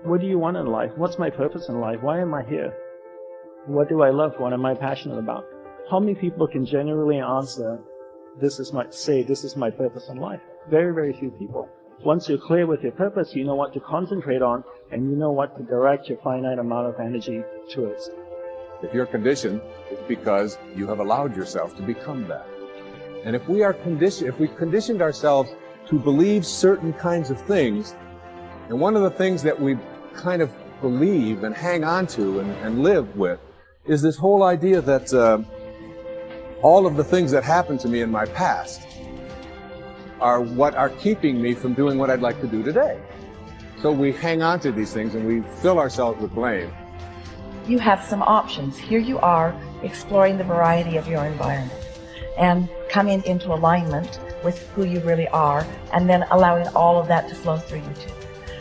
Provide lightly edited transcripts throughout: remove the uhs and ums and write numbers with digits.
What do you want in life? What's my purpose in life? Why am I here? What do I love? What am I passionate about? How many people can genuinely answer, this is my purpose in life? Very, very few people. Once you're clear with your purpose, you know what to concentrate on, and you know what to direct your finite amount of energy towards. If you're conditioned, it's because you have allowed yourself to become that. And if we conditioned ourselves to believe certain kinds of things, and one of the things that we kind of believe and hang on to and live with is this whole idea that all of the things that happened to me in my past are what are keeping me from doing what I'd like to do today. So we hang on to these things and we fill ourselves with blame. You have some options. Here you are exploring the variety of your environment and coming into alignment with who you really are, and then allowing all of that to flow through you too.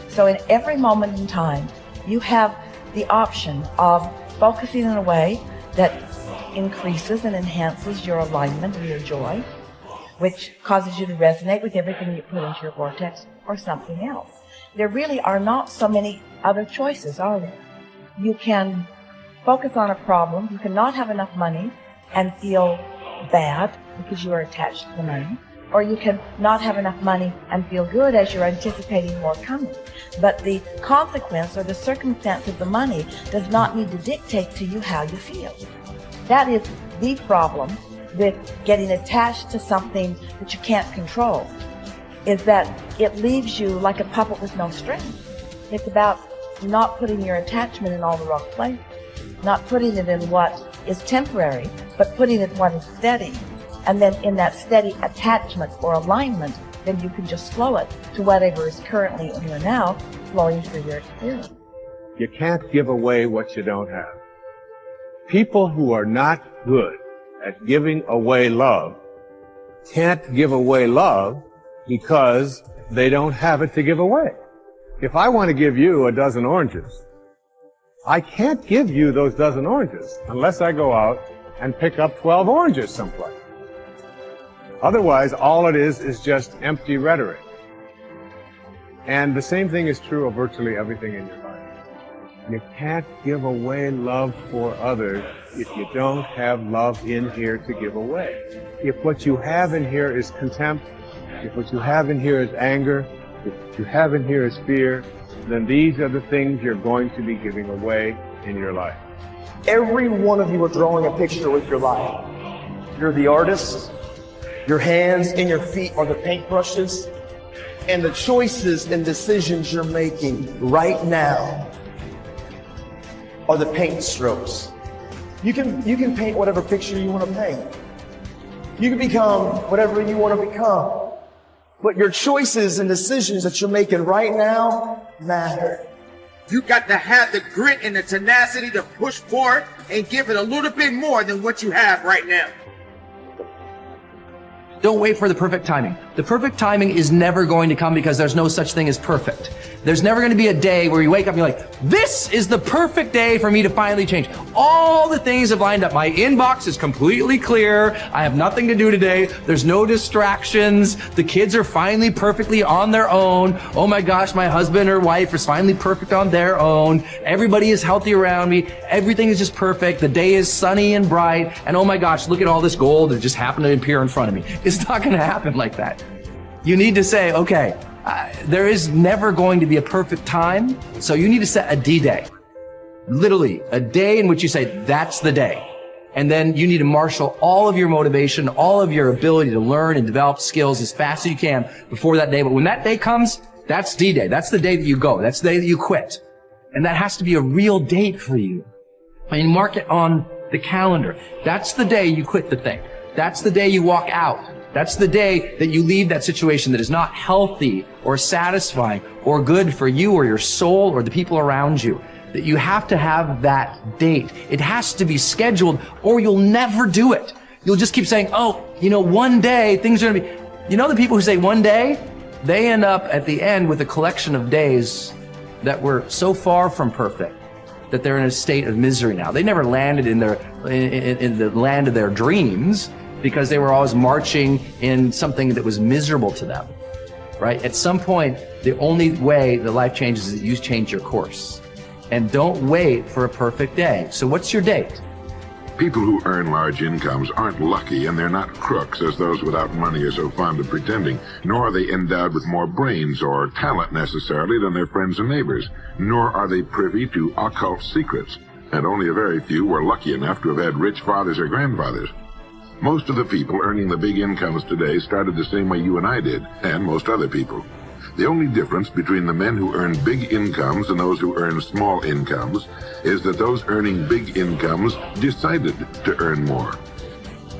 So in every moment in time, you have the option of focusing in a way that increases and enhances your alignment and your joy, which causes you to resonate with everything you put into your vortex, or something else. There really are not so many other choices, are there? You can focus on a problem. You cannot have enough money and feel bad because you are attached to the money. Or you can not have enough money and feel good as you're anticipating more coming. But the consequence or the circumstance of the money does not need to dictate to you how you feel. That is the problem with getting attached to something that you can't control, is that it leaves you like a puppet with no strings. It's about not putting your attachment in all the wrong places, not putting it in what is temporary, but putting it in what is steady. And then in that steady attachment or alignment, then you can just flow it to whatever is currently in your now flowing through your experience. You can't give away what you don't have. People who are not good at giving away love can't give away love because they don't have it to give away. If I want to give you a dozen oranges, I can't give you those dozen oranges unless I go out and pick up 12 oranges someplace. Otherwise, all it is just empty rhetoric. And the same thing is true of virtually everything in your life. You can't give away love for others if you don't have love in here to give away. If what you have in here is contempt, if what you have in here is anger, if what you have in here is fear, then these are the things you're going to be giving away in your life. Every one of you are drawing a picture with your life. You're the artist. Your hands and your feet are the paintbrushes. And the choices and decisions you're making right now are the paint strokes. You can paint whatever picture you want to paint. You can become whatever you want to become. But your choices and decisions that you're making right now matter. You got to have the grit and the tenacity to push forward and give it a little bit more than what you have right now. Don't wait for the perfect timing. The perfect timing is never going to come because there's no such thing as perfect. There's never going to be a day where you wake up and you're like, this is the perfect day for me to finally change. All the things have lined up. My inbox is completely clear. I have nothing to do today. There's no distractions. The kids are finally perfectly on their own. Oh my gosh, my husband or wife is finally perfect on their own. Everybody is healthy around me. Everything is just perfect. The day is sunny and bright. And oh my gosh, look at all this gold that just happened to appear in front of me. It's not going to happen like that. You need to say, okay, there is never going to be a perfect time, so you need to set a D-Day. Literally, a day in which you say, that's the day. And then you need to marshal all of your motivation, all of your ability to learn and develop skills as fast as you can before that day. But when that day comes, that's D-Day. That's the day that you go. That's the day that you quit. And that has to be a real date for you. I mean, mark it on the calendar. That's the day you quit the thing. That's the day you walk out. That's the day that you leave that situation that is not healthy or satisfying or good for you or your soul or the people around you. That you have to have that date. It has to be scheduled or you'll never do it. You'll just keep saying, oh, you know, one day things are going to be... You know the people who say one day? They end up at the end with a collection of days that were so far from perfect that they're in a state of misery now. They never landed in the land of their dreams, because they were always marching in something that was miserable to them. right? At some point, the only way that life changes is that you change your course. And don't wait for a perfect day. So what's your date? People who earn large incomes aren't lucky, and they're not crooks, as those without money are so fond of pretending, nor are they endowed with more brains or talent necessarily than their friends and neighbors, nor are they privy to occult secrets, and only a very few were lucky enough to have had rich fathers or grandfathers. Most of the people earning the big incomes today started the same way you and I did, and most other people. The only difference between the men who earn big incomes and those who earn small incomes is that those earning big incomes decided to earn more.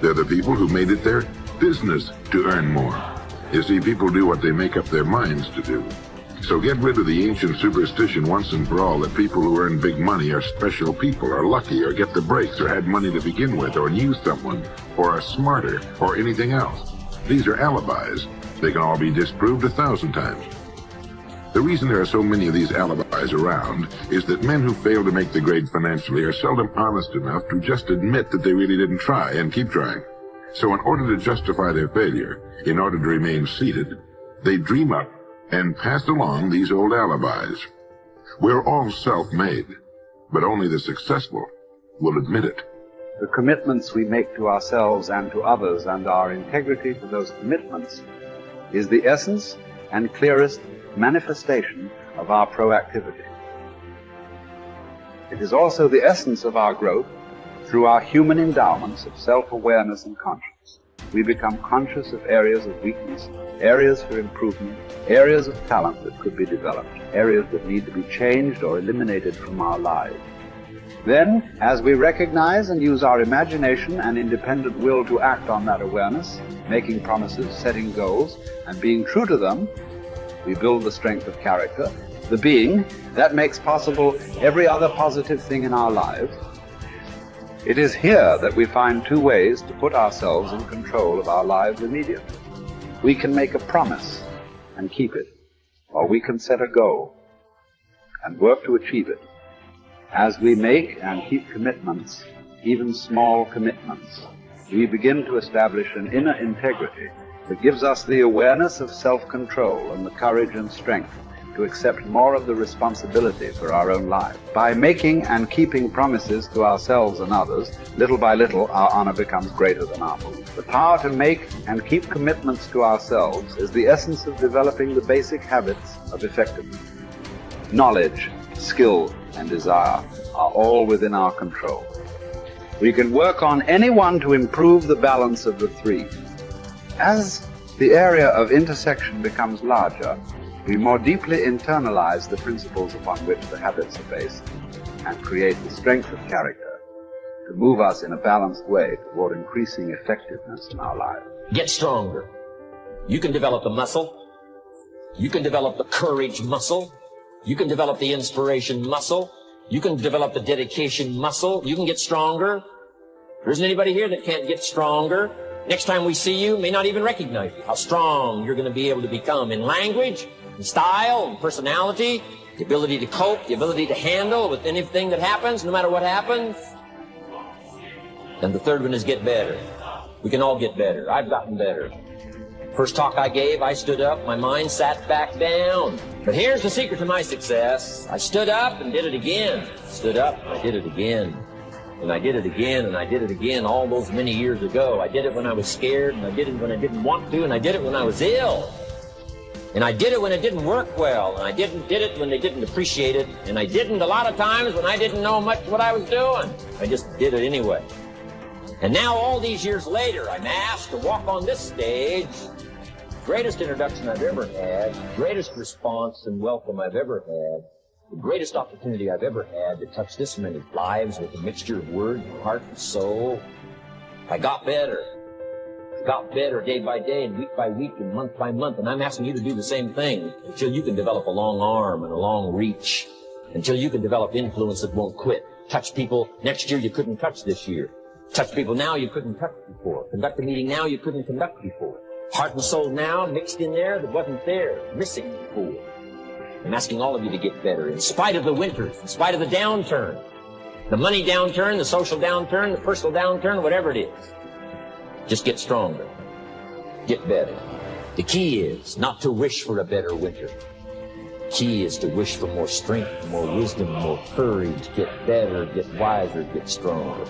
They're the people who made it their business to earn more. You see, people do what they make up their minds to do. So get rid of the ancient superstition once and for all that people who earn big money are special people, are lucky, or get the breaks, or had money to begin with, or knew someone, or are smarter, or anything else. These are alibis. They can all be disproved 1,000 times. The reason there are so many of these alibis around is that men who fail to make the grade financially are seldom honest enough to just admit that they really didn't try and keep trying. So in order to justify their failure, in order to remain seated, they dream up and pass along these old alibis. We're all self-made, but only the successful will admit it. The commitments we make to ourselves and to others, and our integrity to those commitments, is the essence and clearest manifestation of our proactivity. It is also the essence of our growth through our human endowments of self-awareness and conscience. We become conscious of areas of weakness, areas for improvement, areas of talent that could be developed, areas that need to be changed or eliminated from our lives. Then, as we recognize and use our imagination and independent will to act on that awareness, making promises, setting goals, and being true to them, we build the strength of character, the being that makes possible every other positive thing in our lives. It is here that we find two ways to put ourselves in control of our lives immediately. We can make a promise and keep it, or we can set a goal and work to achieve it. As we make and keep commitments, even small commitments, we begin to establish an inner integrity that gives us the awareness of self-control and the courage and strength to accept more of the responsibility for our own lives. By making and keeping promises to ourselves and others, little by little our honor becomes greater than our mood. The power to make and keep commitments to ourselves is the essence of developing the basic habits of effectiveness. Knowledge, skill, and desire are all within our control. We can work on any one to improve the balance of the three. As the area of intersection becomes larger, we more deeply internalize the principles upon which the habits are based and create the strength of character to move us in a balanced way toward increasing effectiveness in our lives. Get stronger. You can develop the muscle. You can develop the courage muscle. You can develop the inspiration muscle. You can develop the dedication muscle. You can get stronger. There isn't anybody here that can't get stronger. Next time we see you, may not even recognize you. How strong you're going to be able to become in language, in style, in personality, the ability to cope, the ability to handle with anything that happens, no matter what happens. And the third one is get better. We can all get better. I've gotten better. First talk I gave, I stood up, my mind sat back down. But here's the secret to my success. I stood up and did it again. Stood up and I did it again. And I did it again, and I did it again all those many years ago. I did it when I was scared, and I did it when I didn't want to, and I did it when I was ill. And I did it when it didn't work well, and I did it when they didn't appreciate it, and I didn't a lot of times when I didn't know much what I was doing. I just did it anyway. And now all these years later, I'm asked to walk on this stage. Greatest introduction I've ever had, greatest response and welcome I've ever had, the greatest opportunity I've ever had to touch this many lives with a mixture of word, heart, and soul. I got better. I got better day by day and week by week and month by month. And I'm asking you to do the same thing until you can develop a long arm and a long reach. Until you can develop influence that won't quit. Touch people next year you couldn't touch this year. Touch people now you couldn't touch before. Conduct a meeting now you couldn't conduct before. Heart and soul now mixed in there that wasn't there, missing before. I'm asking all of you to get better, in spite of the winters, in spite of the downturn. The money downturn, the social downturn, the personal downturn, whatever it is. Just get stronger. Get better. The key is not to wish for a better winter. Key is to wish for more strength, more wisdom, more courage, get better, get wiser, get stronger.